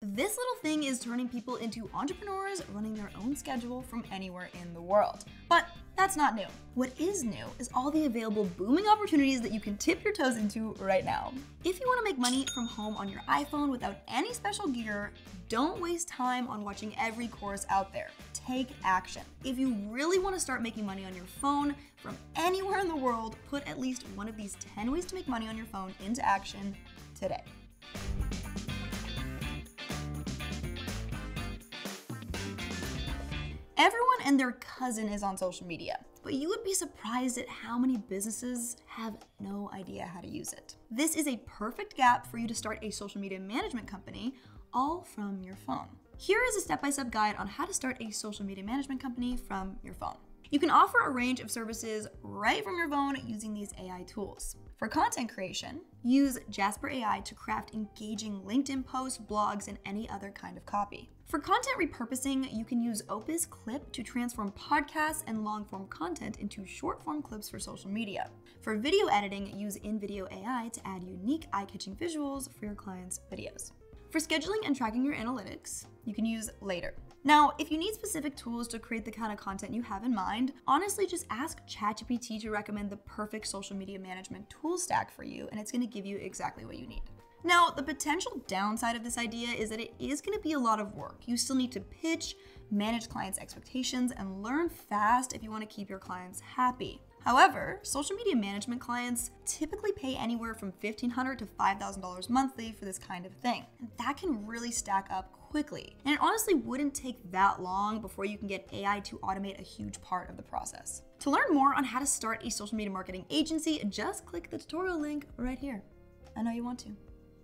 This little thing is turning people into entrepreneurs running their own schedule from anywhere in the world. But that's not new. What is new is all the available booming opportunities that you can tip your toes into right now. If you want to make money from home on your iPhone without any special gear, don't waste time on watching every course out there. Take action. If you really want to start making money on your phone from anywhere in the world, put at least one of these 10 ways to make money on your phone into action today. Everyone and their cousin is on social media, but you would be surprised at how many businesses have no idea how to use it. This is a perfect gap for you to start a social media management company, all from your phone. Here is a step-by-step guide on how to start a social media management company from your phone. You can offer a range of services right from your phone using these AI tools. For content creation, use Jasper AI to craft engaging LinkedIn posts, blogs, and any other kind of copy. For content repurposing, you can use Opus Clip to transform podcasts and long-form content into short-form clips for social media. For video editing, use InVideo AI to add unique eye-catching visuals for your clients' videos. For scheduling and tracking your analytics, you can use Later. Now, if you need specific tools to create the kind of content you have in mind, honestly, just ask ChatGPT to recommend the perfect social media management tool stack for you, and it's going to give you exactly what you need. Now, the potential downside of this idea is that it is going to be a lot of work. You still need to pitch, manage clients' expectations, and learn fast if you want to keep your clients happy. However, social media management clients typically pay anywhere from $1,500 to $5,000 monthly for this kind of thing. And that can really stack up quickly. And it honestly wouldn't take that long before you can get AI to automate a huge part of the process. To learn more on how to start a social media marketing agency, just click the tutorial link right here. I know you want to.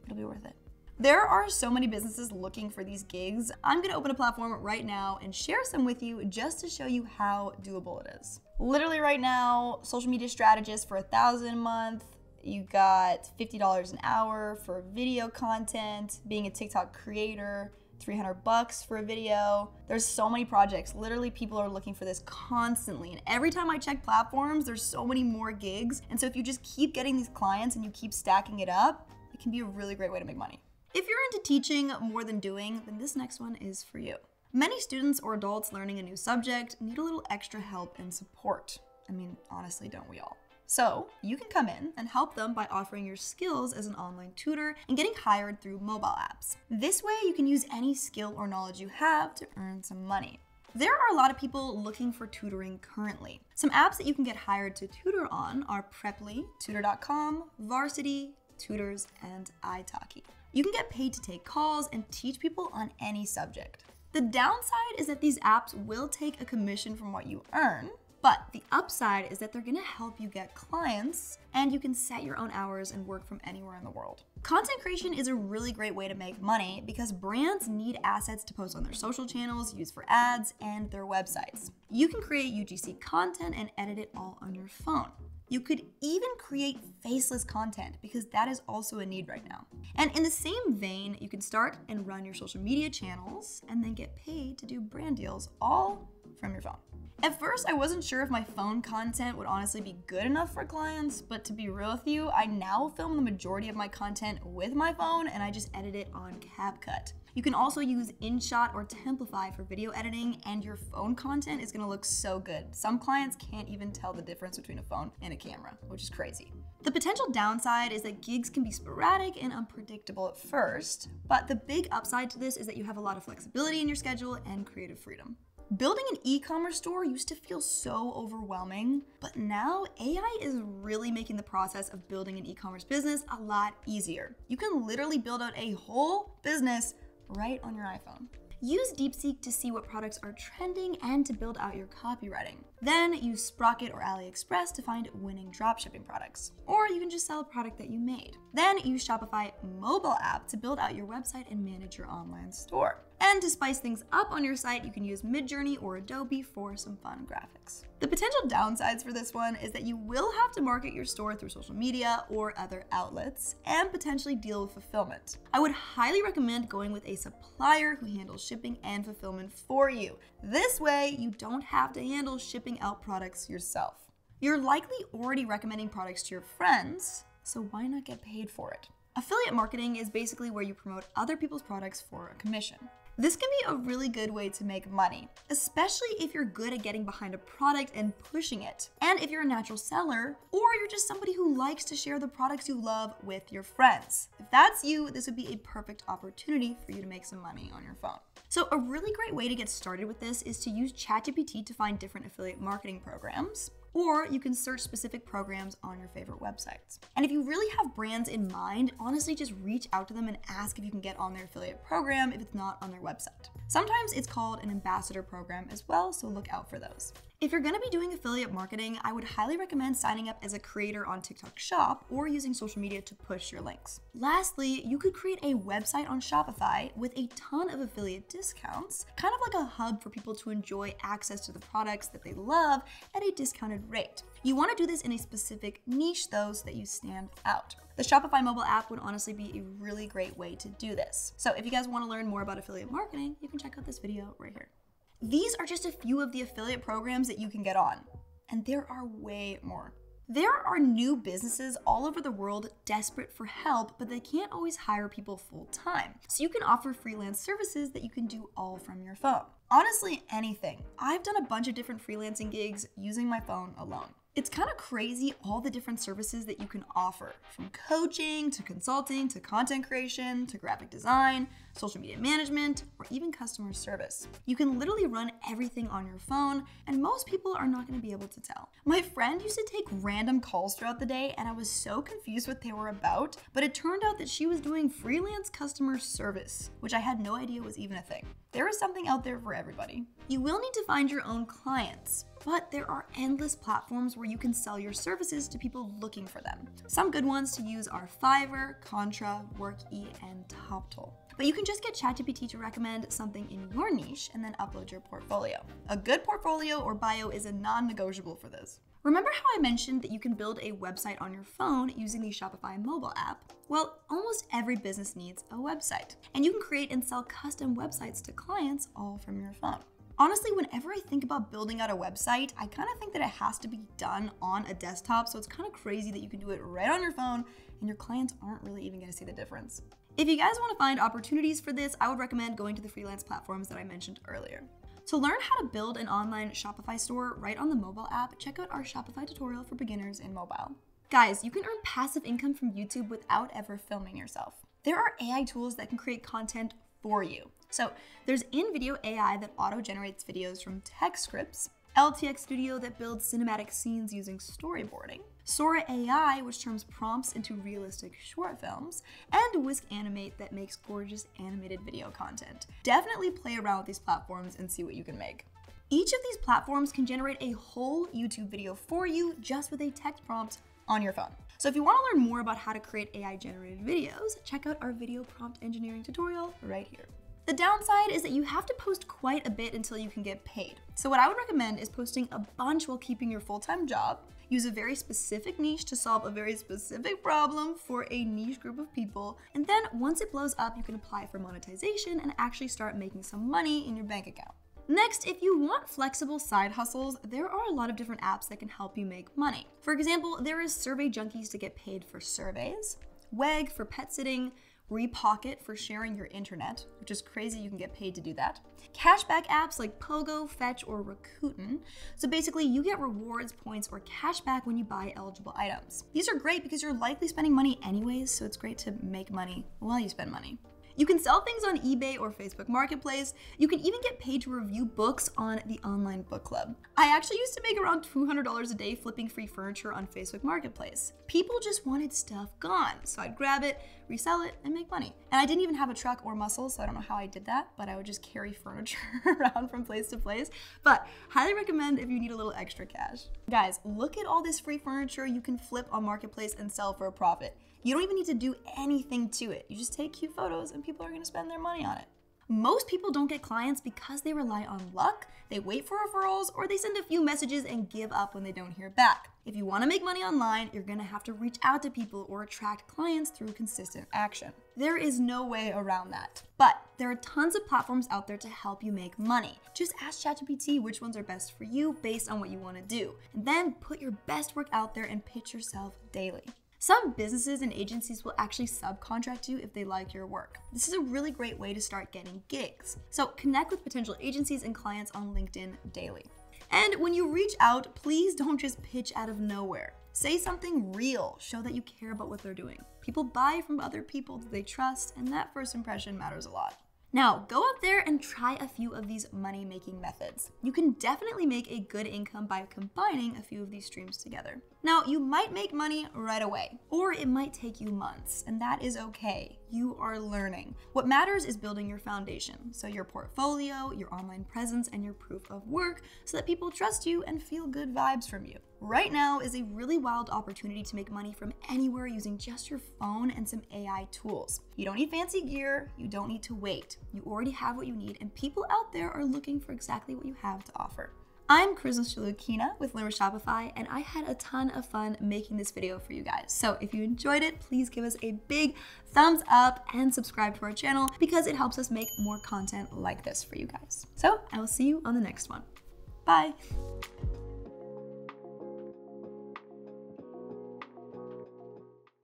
It'll be worth it. There are so many businesses looking for these gigs. I'm gonna open a platform right now and share some with you just to show you how doable it is. Literally right now, social media strategist for $1,000 a month. You got $50 an hour for video content, being a TikTok creator, $300 for a video. There's so many projects. Literally, people are looking for this constantly. And every time I check platforms, there's so many more gigs. And so if you just keep getting these clients and you keep stacking it up, it can be a really great way to make money. If you're into teaching more than doing, then this next one is for you. Many students or adults learning a new subject need a little extra help and support. I mean, honestly, don't we all? So you can come in and help them by offering your skills as an online tutor and getting hired through mobile apps. This way, you can use any skill or knowledge you have to earn some money. There are a lot of people looking for tutoring currently. Some apps that you can get hired to tutor on are Preply, Tutor.com, Varsity, Tutors, and italki. You can get paid to take calls and teach people on any subject. The downside is that these apps will take a commission from what you earn, but the upside is that they're gonna help you get clients and you can set your own hours and work from anywhere in the world. Content creation is a really great way to make money because brands need assets to post on their social channels, use for ads, and their websites. You can create UGC content and edit it all on your phone. You could even create faceless content because that is also a need right now. And in the same vein, you can start and run your social media channels and then get paid to do brand deals all from your phone. At first, I wasn't sure if my phone content would honestly be good enough for clients, but to be real with you, I now film the majority of my content with my phone and I just edit it on CapCut. You can also use InShot or Templify for video editing, and your phone content is gonna look so good. Some clients can't even tell the difference between a phone and a camera, which is crazy. The potential downside is that gigs can be sporadic and unpredictable at first, but the big upside to this is that you have a lot of flexibility in your schedule and creative freedom. Building an e-commerce store used to feel so overwhelming, but now AI is really making the process of building an e-commerce business a lot easier. You can literally build out a whole business right on your iPhone. Use DeepSeek to see what products are trending and to build out your copywriting. Then use Sprocket or AliExpress to find winning dropshipping products. Or you can just sell a product that you made. Then use Shopify mobile app to build out your website and manage your online store. And to spice things up on your site, you can use Midjourney or Adobe for some fun graphics. The potential downsides for this one is that you will have to market your store through social media or other outlets and potentially deal with fulfillment. I would highly recommend going with a supplier who handles shipping and fulfillment for you. This way, you don't have to handle shipping out products yourself. You're likely already recommending products to your friends, so why not get paid for it? Affiliate marketing is basically where you promote other people's products for a commission. This can be a really good way to make money, especially if you're good at getting behind a product and pushing it. And if you're a natural seller, or you're just somebody who likes to share the products you love with your friends. If that's you, this would be a perfect opportunity for you to make some money on your phone. So a really great way to get started with this is to use ChatGPT to find different affiliate marketing programs. Or you can search specific programs on your favorite websites. And if you really have brands in mind, honestly just reach out to them and ask if you can get on their affiliate program if it's not on their website. Sometimes it's called an ambassador program as well, so look out for those. If you're gonna be doing affiliate marketing, I would highly recommend signing up as a creator on TikTok Shop or using social media to push your links. Lastly, you could create a website on Shopify with a ton of affiliate discounts, kind of like a hub for people to enjoy access to the products that they love at a discounted rate. You wanna do this in a specific niche though, so that you stand out. The Shopify mobile app would honestly be a really great way to do this. So if you guys wanna learn more about affiliate marketing, you can check out this video right here. These are just a few of the affiliate programs that you can get on, and there are way more. There are new businesses all over the world desperate for help, but they can't always hire people full time. So you can offer freelance services that you can do all from your phone. Honestly, anything. I've done a bunch of different freelancing gigs using my phone alone. It's kind of crazy all the different services that you can offer, from coaching to consulting to content creation to graphic design, social media management, or even customer service. You can literally run everything on your phone, and most people are not going to be able to tell. My friend used to take random calls throughout the day, and I was so confused what they were about, but it turned out that she was doing freelance customer service, which I had no idea was even a thing. There is something out there for everybody. You will need to find your own clients, but there are endless platforms where you can sell your services to people looking for them. Some good ones to use are Fiverr, Contra, Workee, and TopTool. But you can just get ChatGPT to recommend something in your niche and then upload your portfolio. A good portfolio or bio is a non-negotiable for this. Remember how I mentioned that you can build a website on your phone using the Shopify mobile app? Well, almost every business needs a website, and you can create and sell custom websites to clients all from your phone. Honestly, whenever I think about building out a website, I kind of think that it has to be done on a desktop, so it's kind of crazy that you can do it right on your phone and your clients aren't really even going to see the difference. If you guys want to find opportunities for this, I would recommend going to the freelance platforms that I mentioned earlier. To learn how to build an online Shopify store right on the mobile app, check out our Shopify tutorial for beginners in mobile. Guys, you can earn passive income from YouTube without ever filming yourself. There are AI tools that can create content for you. So there's in-video AI that auto-generates videos from text scripts, LTX Studio that builds cinematic scenes using storyboarding, Sora AI, which turns prompts into realistic short films, and Whisk Animate that makes gorgeous animated video content. Definitely play around with these platforms and see what you can make. Each of these platforms can generate a whole YouTube video for you just with a text prompt on your phone. So if you want to learn more about how to create AI-generated videos, check out our video prompt engineering tutorial right here. The downside is that you have to post quite a bit until you can get paid. So what I would recommend is posting a bunch while keeping your full-time job, use a very specific niche to solve a very specific problem for a niche group of people, and then once it blows up, you can apply for monetization and actually start making some money in your bank account. Next, if you want flexible side hustles, there are a lot of different apps that can help you make money. For example, there is Survey Junkies to get paid for surveys, Weg for pet sitting, Repocket for sharing your internet, which is crazy you can get paid to do that. Cashback apps like Pogo, Fetch, or Rakuten. So basically you get rewards, points, or cashback when you buy eligible items. These are great because you're likely spending money anyways, so it's great to make money while you spend money. You can sell things on eBay or Facebook Marketplace. You can even get paid to review books on the online book club. I actually used to make around $200 a day flipping free furniture on Facebook Marketplace. People just wanted stuff gone, so I'd grab it, resell it, and make money. And I didn't even have a truck or muscle, so I don't know how I did that, but I would just carry furniture around from place to place. But highly recommend if you need a little extra cash. Guys, look at all this free furniture you can flip on Marketplace and sell for a profit. You don't even need to do anything to it. You just take cute photos and people are gonna spend their money on it. Most people don't get clients because they rely on luck, they wait for referrals, or they send a few messages and give up when they don't hear back. If you wanna make money online, you're gonna have to reach out to people or attract clients through consistent action. There is no way around that. But there are tons of platforms out there to help you make money. Just ask ChatGPT which ones are best for you based on what you wanna do. And then put your best work out there and pitch yourself daily. Some businesses and agencies will actually subcontract you if they like your work. This is a really great way to start getting gigs. So connect with potential agencies and clients on LinkedIn daily. And when you reach out, please don't just pitch out of nowhere. Say something real, show that you care about what they're doing. People buy from other people that they trust, and that first impression matters a lot. Now, go out there and try a few of these money-making methods. You can definitely make a good income by combining a few of these streams together. Now, you might make money right away, or it might take you months, and that is okay. You are learning. What matters is building your foundation, so your portfolio, your online presence, and your proof of work, so that people trust you and feel good vibes from you. Right now is a really wild opportunity to make money from anywhere using just your phone and some AI tools. You don't need fancy gear, you don't need to wait. You already have what you need, and people out there are looking for exactly what you have to offer. I'm Kristen Shulukina with Learn with Shopify, and I had a ton of fun making this video for you guys. So if you enjoyed it, please give us a big thumbs up and subscribe to our channel because it helps us make more content like this for you guys. So I will see you on the next one. Bye.